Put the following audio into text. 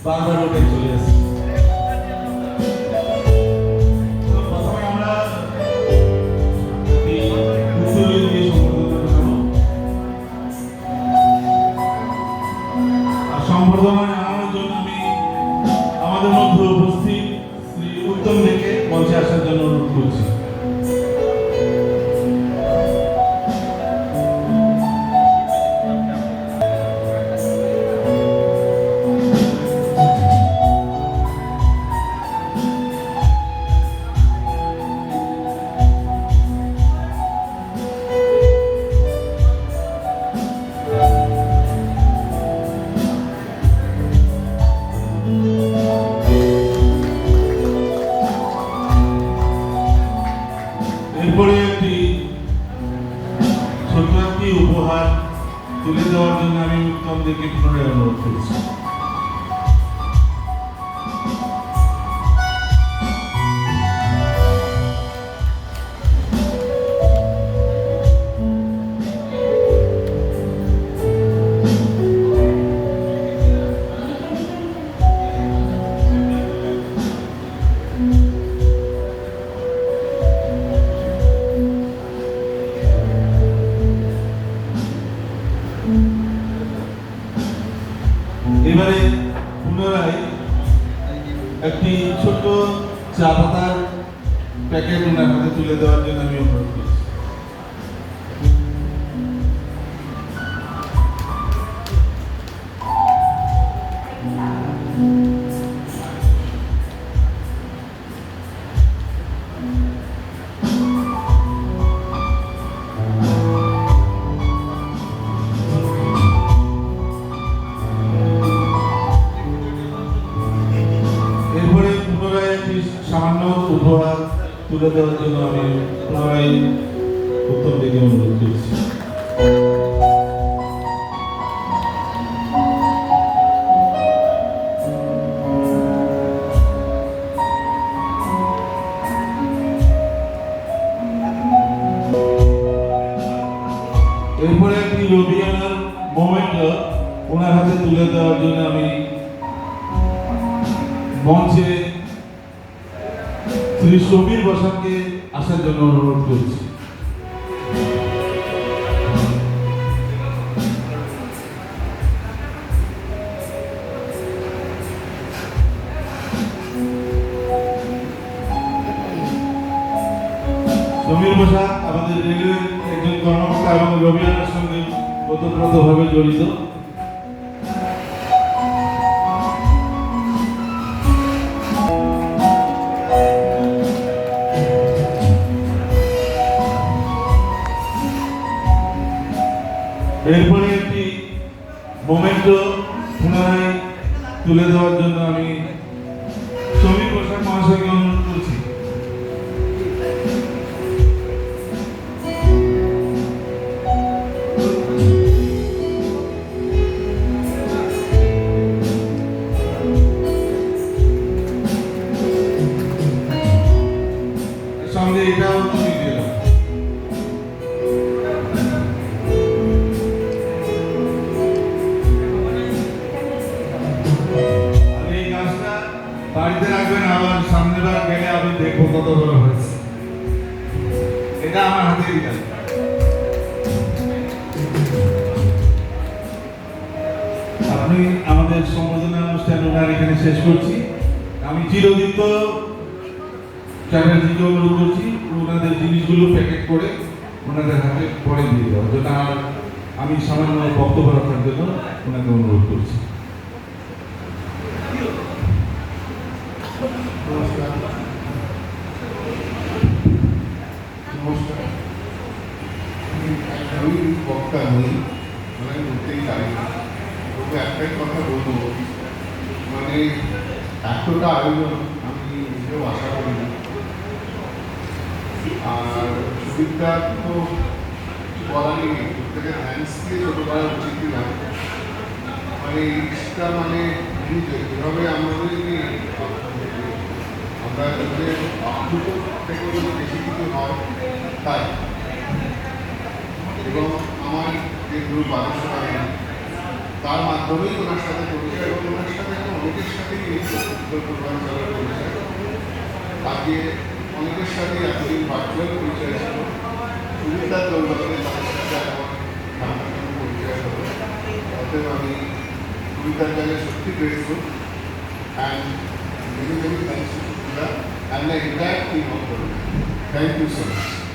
বারবার উঠে চলে আসি। প্রথমে আমরা উত্তরীয় দিয়ে সম্বর্ধনা জানাবো। আর সম্বর্ধনায় জানানোর জন্য আমি আমাদের মধ্যে উপস্থিত শ্রী উত্তম থেকে মঞ্চে আসার জন্য অনুরোধ করছি। এরপরে একটি ছোট্ট একটি উপহার তুলে দেওয়ার জন্য আমি উত্তমদেরকে পুনরায় অনুরোধ করছি। এবারে পুনরায় একটি ছোট চা পাতার প্যাকেট ওনার হাতে তুলে দেওয়ার জন্য আমি অনুরোধ করছি। সামান্য উপহার তুলে দেওয়ার জন্য আমি পুনরায় উত্তম দিকে অনুরোধ করছি। এরপরে একটি রবিয়ানার মোমেন্ট ওনার হাতে তুলে দেওয়ার জন্য আমি মঞ্চে শ্রী সমীর বসাককে আসার জন্য অনুরোধ করছি। সমীর বসাক আমাদের রেলওয়ের একজন কর্মকর্তা এবং রবিয়ানার সঙ্গে ওতপ্রোতভাবে জড়িত। এরপরে একটি মোমেন্ট পুনরায় তুলে দেওয়ার জন্য আমি সমীর বসাক মহাশয়কে অনুরোধ করছি। সঙ্গে এটাও তুলে দিলাম। বাড়িতে রাখবেন, আবার সামনে বার গেলে আমি দেখবো কত বড় হয়েছে। এটা আমার হাতে দিলাম। আপনি আমাদের সম্বোধনা অনুষ্ঠান ওনার এখানে শেষ করছি। আমি চিরদীপ্ত চ্যাটার্জিকে অনুরোধ করছি ওনাদের জিনিসগুলো প্যাকেট করে ওনাদের হাতে পরে দিয়ে দেওয়ার জন্য। আমি সামান্য বক্তব্য রাখার জন্য ওনাকে অনুরোধ করছি। নমস্কার। আমি বক্তা নই, মানে বলতেই পারি না, তবু একটাই কথা বলবো, মানে এতটা আয়োজন আমি নিজেও আশা করিনি। আর সুবিধা তো বলারই নেই, প্রত্যেকের হ্যান্ডস দিয়ে ছোটো করা উচিত না। মানে এইটা মানে যেভাবে আমাদের আমরা যে আপ্লুত থেকে যদি বেশি কিছু হয় তাই, এবং আমার যে গ্রুপ আদর্শ তার মাধ্যমেই ওনার সাথে পরিচয় এবং ওনার সাথে একটা অনেকের সাথে উত্তর পূর্বাঞ্চলের পরিচয়। আগে অনেকের সাথে এতদিন ভার্চুয়াল পরিচয় ছিল, সুবিধার দৌলতে তাদের সাথে আমার সামনাসামনি পরিচয় হলো। অতএব আমি সুবিধার জায়গায় সত্যি grateful and many many thanks to Suvidha and the entire team of the thank you so much.